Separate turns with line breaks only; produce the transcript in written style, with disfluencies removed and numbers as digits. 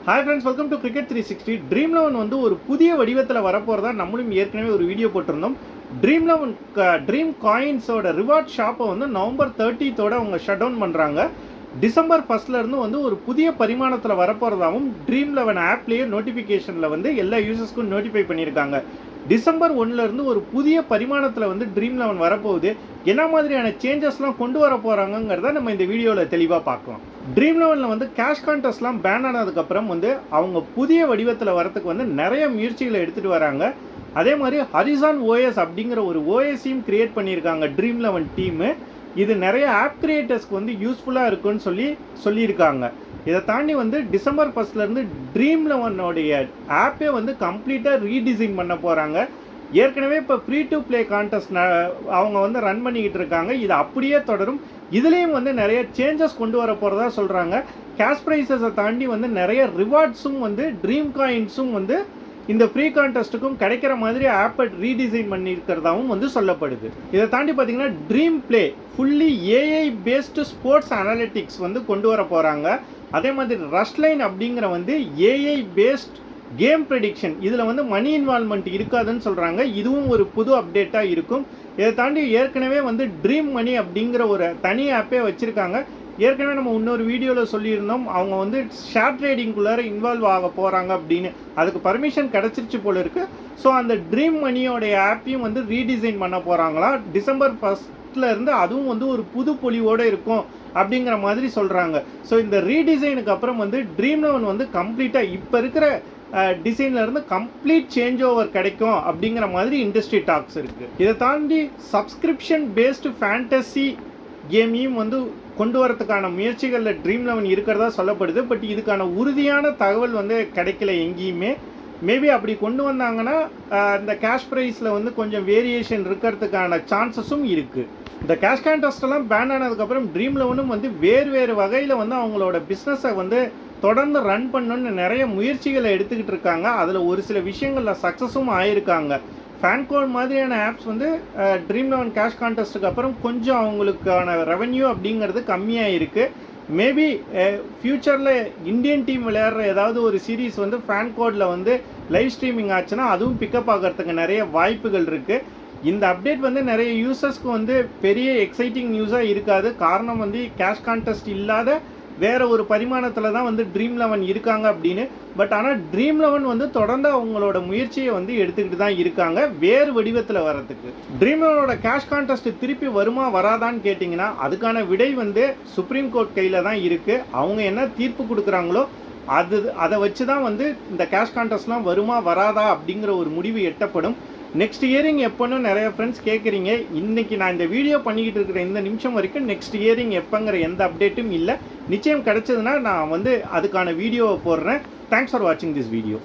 Hi friends, welcome to Cricket 360. Dream 11 வந்து ஒரு புதிய வடிவத்தில் வரப்போகிறதா நம்மளும் ஏற்கனவே ஒரு வீடியோ போட்டிருந்தோம். Dream 11 ட்ரீம் காயின்ஸோட ரிவார்ட் ஷாப்பை வந்து நவம்பர் 30th அவங்க ஷட் டவுன் பண்ணுறாங்க. டிசம்பர் 1 வந்து ஒரு புதிய பரிமாணத்தில் வரப்போகிறதாகவும் Dream 11 ஆப்லேயே நோட்டிஃபிகேஷனில் வந்து எல்லா யூசர்ஸ்க்கும் நோட்டிஃபை பண்ணியிருக்காங்க. டிசம்பர் 1 ஒரு புதிய பரிமாணத்தில் வந்து Dream 11 வரப்போகுது. என்ன மாதிரியான சேஞ்சஸ்லாம் கொண்டு வர போகிறாங்கங்கிறத நம்ம இந்த வீடியோவில் தெளிவாக பார்க்கலாம். Dream 11 வந்து கேஷ் கான்டெஸ்ட்லாம் பேன் ஆனதுக்கப்புறம் வந்து அவங்க புதிய வடிவத்தில் வரத்துக்கு வந்து நிறைய முயற்சிகளை எடுத்துகிட்டு வராங்க. அதே மாதிரி ஹரிசான் ஓஎஸ் அப்படிங்கிற ஒரு ஓஎஸையும் கிரியேட் பண்ணியிருக்காங்க Dream 11 டீமு. இது நிறைய ஆப் கிரியேட்டர்ஸ்க்கு வந்து யூஸ்ஃபுல்லாக இருக்குன்னு சொல்லியிருக்காங்க. இதை தாண்டி வந்து டிசம்பர் 1 Dream 11 ஆப்பே வந்து கம்ப்ளீட்டாக ரீடிசைன் பண்ண போகிறாங்க. ஏற்கனவே இப்போ ஃப்ரீ டு ப்ளே கான்டெஸ்ட் அவங்க வந்து ரன் பண்ணிக்கிட்டு இருக்காங்க. இது அப்படியே தொடரும். இதுலேயும் வந்து நிறைய சேஞ்சஸ் கொண்டு வர போகிறதா சொல்கிறாங்க. கேஷ் ப்ரைஸஸை தாண்டி வந்து நிறைய ரிவார்ட்ஸும் வந்து ட்ரீம் காயின்ஸும் வந்து இந்த ஃப்ரீ கான்டெஸ்ட்டுக்கும் கிடைக்கிற மாதிரி ஆப்பை ரீடிசைன் பண்ணியிருக்கிறதாவும் வந்து சொல்லப்படுது. இதை தாண்டி பார்த்தீங்கன்னா dream play fully AI based sports analytics வந்து கொண்டு வர போகிறாங்க. அதே மாதிரி ரஷ்லைன் அப்படிங்கிற வந்து ஏஐ பேஸ்ட் கேம் ப்ரெடிக்ஷன், இதில் வந்து மணி இன்வால்மெண்ட் இருக்காதுன்னு சொல்கிறாங்க. இதுவும் ஒரு புது அப்டேட்டாக இருக்கும். இதை தாண்டி ஏற்கனவே வந்து ட்ரீம் மணி அப்படிங்கிற ஒரு தனி ஆப்பே வச்சுருக்காங்க. ஏற்கனவே நம்ம இன்னொரு வீடியோவில் சொல்லியிருந்தோம் அவங்க வந்து ஷேர் ட்ரேடிங்குள்ளார இன்வால்வ் ஆக போகிறாங்க அப்படின்னு. அதுக்கு பர்மிஷன் கிடச்சிருச்சு போல இருக்குது. ஸோ அந்த ட்ரீம் மணியோடைய ஆப்பையும் வந்து ரீடிசைன் பண்ண போகிறாங்களா. டிசம்பர் 1 அதுவும் வந்து ஒரு புது பொலிவோடு இருக்கும் அப்படிங்கிற மாதிரி சொல்கிறாங்க. ஸோ இந்த ரீடிசைனுக்கு அப்புறம் வந்து Dream 11 வந்து கம்ப்ளீட்டாக இப்போ இருக்கிற டிசைன்லேருந்து கம்ப்ளீட் சேஞ்ச் ஓவர் கிடைக்கும் அப்படிங்கிற மாதிரி இண்டஸ்ட்ரி டாக்ஸ் இருக்குது. இதை தாண்டி சப்ஸ்கிரிப்ஷன் பேஸ்டு ஃபேண்டசி கேமையும் வந்து கொண்டு வரதுக்கான முயற்சிகளில் Dream 11 இருக்கிறதா சொல்லப்படுது. பட் இதுக்கான உறுதியான தகவல் வந்து கிடைக்கல எங்கேயுமே. மேபி அப்படி கொண்டு வந்தாங்கன்னா இந்த கேஷ் ப்ரைஸில் வந்து கொஞ்சம் வேரியேஷன் இருக்கிறதுக்கான சான்சஸும் இருக்குது. இந்த கேஷ் கான்டெஸ்டெல்லாம் பேன் ஆனதுக்கப்புறம் Dream 11 வந்து வேறு வகையில் வந்து அவங்களோட பிஸ்னஸை வந்து தொடர்ந்து ரன் பண்ணணுன்னு நிறைய முயற்சிகளை எடுத்துக்கிட்டு இருக்காங்க. அதில் ஒரு சில விஷயங்களில் சக்ஸஸும் ஆயிருக்காங்க. ஃபேன்கோட் மாதிரியான ஆப்ஸ் வந்து Dream 11 கேஷ் கான்டெஸ்ட்டுக்கு அப்புறம் கொஞ்சம் அவங்களுக்கான ரெவன்யூ அப்படிங்கிறது கம்மியாக இருக்குது. மேபி ஃப்யூச்சரில் இந்தியன் டீம் விளையாடுற ஏதாவது ஒரு சீரீஸ் வந்து ஃபேன்கோடில் வந்து லைவ் ஸ்ட்ரீமிங் ஆச்சுன்னா அதுவும் பிக்கப் ஆகிறதுக்கு நிறைய வாய்ப்புகள் இருக்குது. இந்த அப்டேட் வந்து நிறைய யூசர்ஸ்க்கு வந்து பெரிய எக்ஸைட்டிங் நியூஸாக இருக்காது. காரணம் வந்து கேஷ் கான்டெஸ்ட் இல்லாத வேறு ஒரு பரிமாணத்தில் தான் வந்து Dream 11 இருக்காங்க அப்படின்னு. பட் ஆனால் Dream 11 வந்து தொடர்ந்து அவங்களோட முயற்சியை வந்து எடுத்துக்கிட்டு தான் இருக்காங்க வேறு வடிவத்தில் வரதுக்கு. Dream 11 கேஷ் கான்டெஸ்ட் திருப்பி வருமா வராதான்னு கேட்டிங்கன்னா அதுக்கான விடை வந்து சுப்ரீம் கோர்ட் கையில் தான் இருக்குது. அவங்க என்ன தீர்ப்பு கொடுக்குறாங்களோ அதை வச்சு தான் வந்து இந்த கேஷ் கான்டெஸ்ட்லாம் வருமா வராதா அப்படிங்கிற ஒரு முடிவு எட்டப்படும். நெக்ஸ்ட் இயரிங் எப்போன்னு நிறைய ஃப்ரெண்ட்ஸ் கேட்குறீங்க. இன்றைக்கி நான் இந்த வீடியோ பண்ணிக்கிட்டு இருக்கிற இந்த நிமிஷம் வரைக்கும் நெக்ஸ்ட் இயரிங் எப்போங்கிற எந்த அப்டேட்டும் இல்லை. நிச்சயம் கிடச்சதுன்னா நான் வந்து அதுக்கான வீடியோவை போடுறேன். தேங்க்ஸ் ஃபார் வாட்சிங் திஸ் வீடியோ.